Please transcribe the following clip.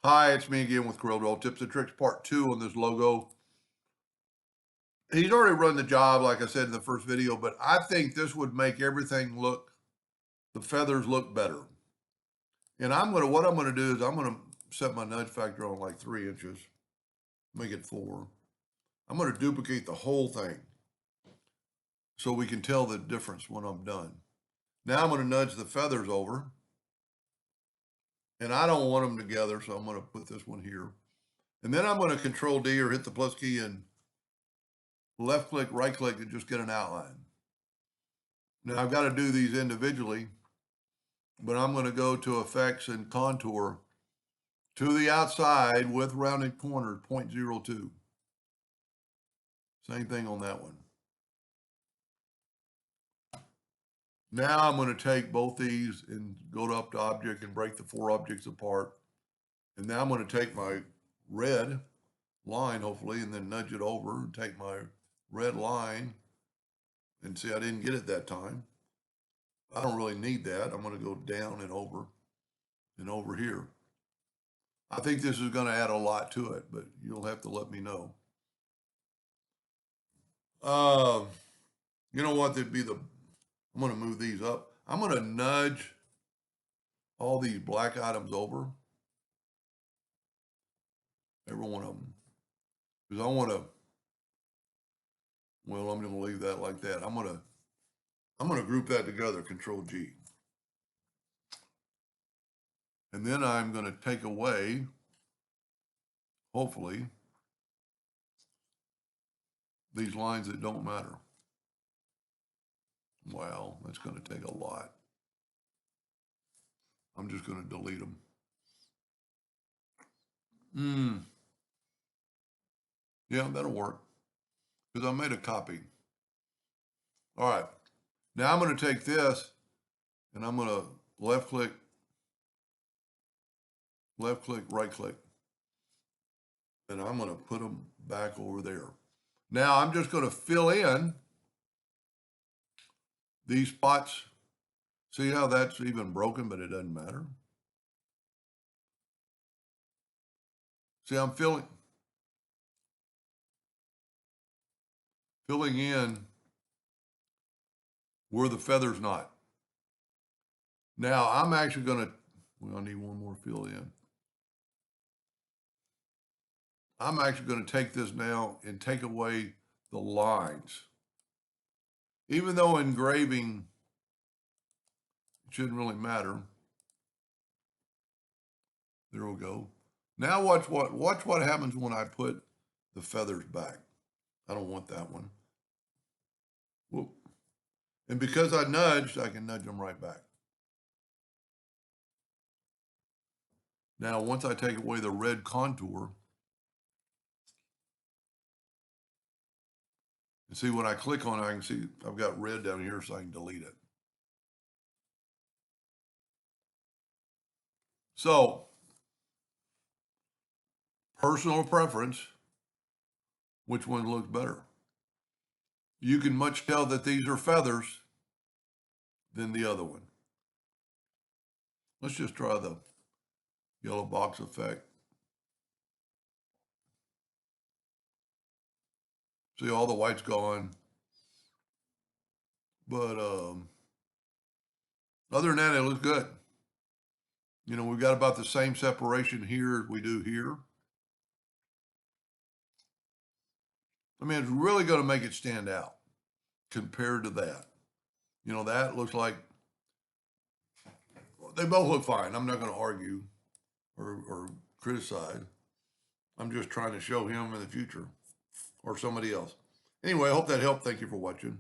Hi, it's me again with Corel Tips and Tricks Part 2 on this logo. He's already run the job, like I said in the first video, but I think this would make everything look, the feathers look better. And what I'm gonna do is I'm gonna set my nudge factor on like 3 inches, make it 4. I'm gonna duplicate the whole thing so we can tell the difference when I'm done. Now I'm gonna nudge the feathers over, and I don't want them together, so I'm gonna put this one here. And then I'm gonna Control D or hit the plus key and left click, right click to just get an outline. Now I've got to do these individually, but I'm going to go to effects and contour to the outside with rounded corners, 0.02. Same thing on that one. Now I'm going to take both these and go up to object and break the 4 objects apart. And now I'm going to take my red line, hopefully, and then nudge it over and take my red line and see I didn't get it that time. I don't really need that. I'm going to go down and over here. I think this is going to add a lot to it, but you'll have to let me know. You know what? I'm going to move these up. I'm going to nudge all these black items over, every one of them, because I want to. Well, I'm going to leave that like that. I'm going to group that together. Control G, and then I'm going to take away, hopefully, these lines that don't matter. Wow, that's going to take a lot. I'm just going to delete them. Yeah, that'll work because I made a copy. All right, now I'm going to take this and I'm going to left click, right click, and I'm going to put them back over there. Now I'm just going to fill in these spots. See how that's even broken, but it doesn't matter. See, I'm filling in where the feather's not. Now I'm actually going to, well, I need one more fill in. I'm actually going to take this now and take away the lines. Even though engraving shouldn't really matter. There we go. Now watch what happens when I put the feathers back. I don't want that one. Whoop. And because I nudged, I can nudge them right back. Now, once I take away the red contour, and see when I click on it, I can see I've got red down here, so I can delete it. So, personal preference, which one looks better? You can much tell that these are feathers than the other one. Let's just try the yellow box effect. See, all the white's gone. But other than that, it looks good. You know, we've got about the same separation here as we do here. I mean, it's really going to make it stand out compared to that. You know, that looks like, they both look fine. I'm not going to argue or criticize. I'm just trying to show him in the future or somebody else. Anyway, I hope that helped. Thank you for watching.